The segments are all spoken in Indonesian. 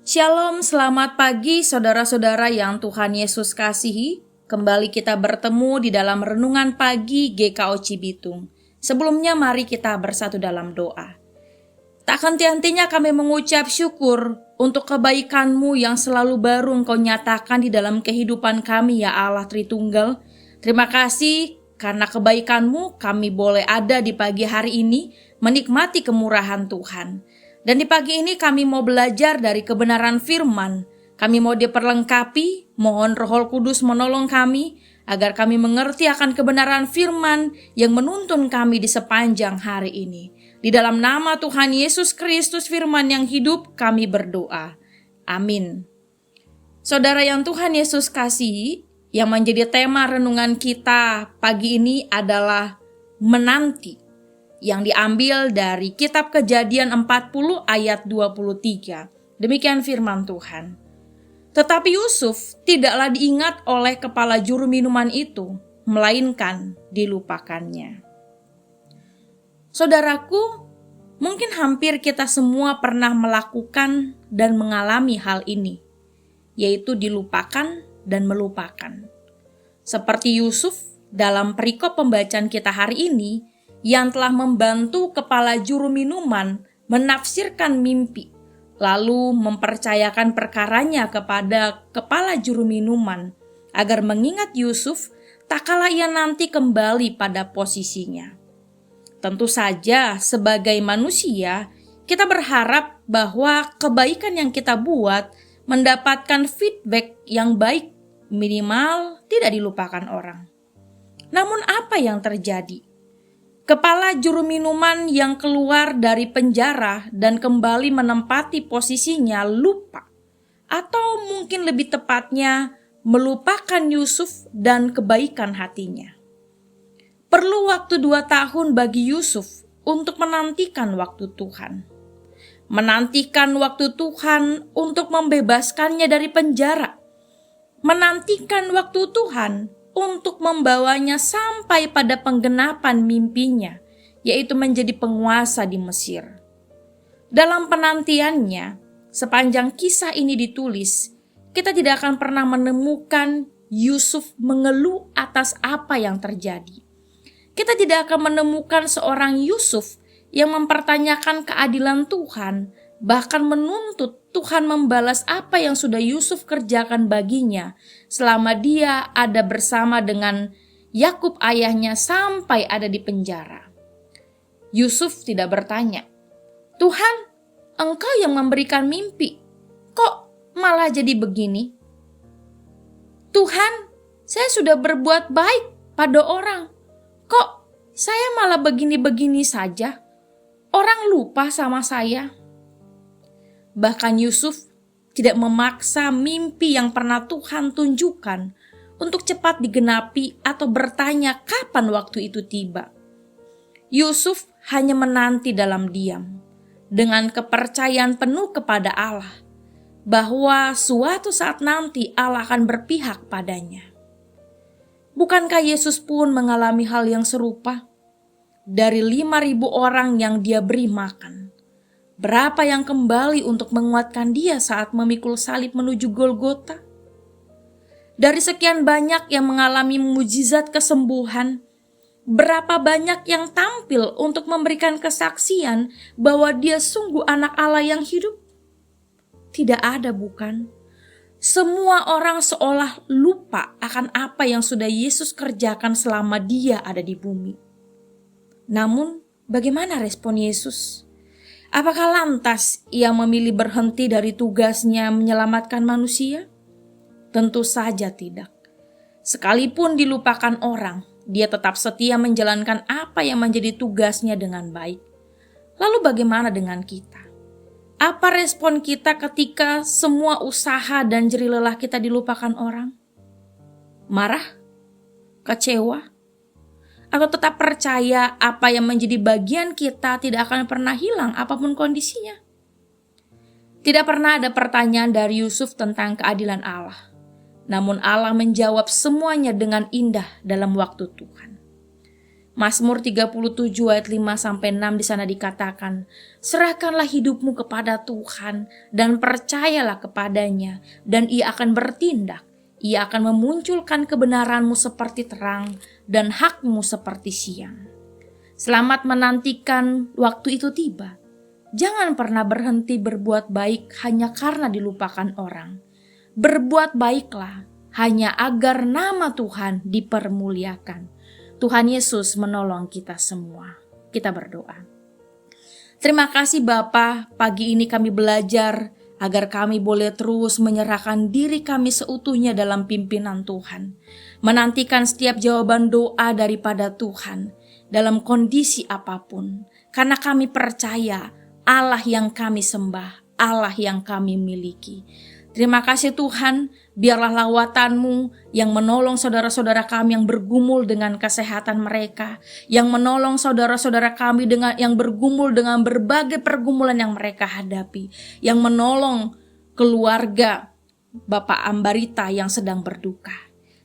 Shalom, selamat pagi saudara-saudara yang Tuhan Yesus kasihi. Kembali kita bertemu di dalam renungan pagi GKO Cibitung. Sebelumnya mari kita bersatu dalam doa. Tak henti-hentinya kami mengucap syukur untuk kebaikan-Mu yang selalu baru Engkau nyatakan di dalam kehidupan kami ya Allah Tritunggal. Terima kasih karena kebaikan-Mu kami boleh ada di pagi hari ini menikmati kemurahan Tuhan. Dan di pagi ini kami mau belajar dari kebenaran firman. Kami mau diperlengkapi, mohon Roh Kudus menolong kami agar kami mengerti akan kebenaran firman yang menuntun kami di sepanjang hari ini. Di dalam nama Tuhan Yesus Kristus firman yang hidup kami berdoa. Amin. Saudara yang Tuhan Yesus kasihi, yang menjadi tema renungan kita pagi ini adalah menanti. Yang diambil dari kitab Kejadian 40 ayat 23. Demikian firman Tuhan. Tetapi Yusuf tidaklah diingat oleh kepala juru minuman itu, melainkan dilupakannya. Saudaraku, mungkin hampir kita semua pernah melakukan dan mengalami hal ini, yaitu dilupakan dan melupakan. Seperti Yusuf dalam perikop pembacaan kita hari ini, yang telah membantu kepala juru minuman menafsirkan mimpi, lalu mempercayakan perkaranya kepada kepala juru minuman agar mengingat Yusuf tak kala ia nanti kembali pada posisinya. Tentu saja sebagai manusia kita berharap bahwa kebaikan yang kita buat mendapatkan feedback yang baik, minimal tidak dilupakan orang. Namun apa yang terjadi? Kepala juru minuman yang keluar dari penjara dan kembali menempati posisinya lupa, atau mungkin lebih tepatnya melupakan Yusuf dan kebaikan hatinya. Perlu waktu 2 tahun bagi Yusuf untuk menantikan waktu Tuhan. Menantikan waktu Tuhan untuk membebaskannya dari penjara. Menantikan waktu Tuhan untuk membawanya sampai pada penggenapan mimpinya, yaitu menjadi penguasa di Mesir. Dalam penantiannya, sepanjang kisah ini ditulis, kita tidak akan pernah menemukan Yusuf mengeluh atas apa yang terjadi. Kita tidak akan menemukan seorang Yusuf yang mempertanyakan keadilan Tuhan, bahkan menuntut Tuhan membalas apa yang sudah Yusuf kerjakan baginya selama dia ada bersama dengan Yakub ayahnya sampai ada di penjara. Yusuf tidak bertanya, "Tuhan, Engkau yang memberikan mimpi, kok malah jadi begini? Tuhan, saya sudah berbuat baik pada orang, kok saya malah begini-begini saja? Orang lupa sama saya." Bahkan Yusuf tidak memaksa mimpi yang pernah Tuhan tunjukkan untuk cepat digenapi atau bertanya kapan waktu itu tiba. Yusuf hanya menanti dalam diam, dengan kepercayaan penuh kepada Allah, bahwa suatu saat nanti Allah akan berpihak padanya. Bukankah Yesus pun mengalami hal yang serupa? Dari 5.000 orang yang dia beri makan, berapa yang kembali untuk menguatkan dia saat memikul salib menuju Golgota? Dari sekian banyak yang mengalami mujizat kesembuhan, berapa banyak yang tampil untuk memberikan kesaksian bahwa dia sungguh anak Allah yang hidup? Tidak ada, bukan? Semua orang seolah lupa akan apa yang sudah Yesus kerjakan selama dia ada di bumi. Namun, bagaimana respon Yesus? Apakah lantas ia memilih berhenti dari tugasnya menyelamatkan manusia? Tentu saja tidak. Sekalipun dilupakan orang, dia tetap setia menjalankan apa yang menjadi tugasnya dengan baik. Lalu bagaimana dengan kita? Apa respon kita ketika semua usaha dan jerih lelah kita dilupakan orang? Marah? Kecewa? Atau tetap percaya apa yang menjadi bagian kita tidak akan pernah hilang apapun kondisinya? Tidak pernah ada pertanyaan dari Yusuf tentang keadilan Allah. Namun Allah menjawab semuanya dengan indah dalam waktu Tuhan. Mazmur 37 ayat 5-6 di sana dikatakan, serahkanlah hidupmu kepada Tuhan dan percayalah kepadanya, dan Ia akan bertindak. Ia akan memunculkan kebenaranmu seperti terang dan hakmu seperti siang. Selamat menantikan waktu itu tiba. Jangan pernah berhenti berbuat baik hanya karena dilupakan orang. Berbuat baiklah hanya agar nama Tuhan dipermuliakan. Tuhan Yesus menolong kita semua. Kita berdoa. Terima kasih Bapa, pagi ini kami belajar agar kami boleh terus menyerahkan diri kami seutuhnya dalam pimpinan Tuhan. Menantikan setiap jawaban doa daripada Tuhan dalam kondisi apapun. Karena kami percaya Allah yang kami sembah, Allah yang kami miliki. Terima kasih Tuhan, biarlah lawatan-Mu yang menolong saudara-saudara kami yang bergumul dengan kesehatan mereka, yang menolong saudara-saudara kami yang bergumul dengan berbagai pergumulan yang mereka hadapi, yang menolong keluarga Bapak Ambarita yang sedang berduka.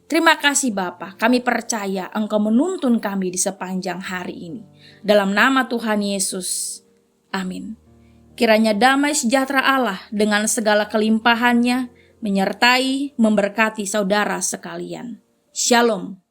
Terima kasih Bapa, kami percaya Engkau menuntun kami di sepanjang hari ini. Dalam nama Tuhan Yesus, amin. Kiranya damai sejahtera Allah dengan segala kelimpahannya menyertai, memberkati saudara sekalian. Shalom.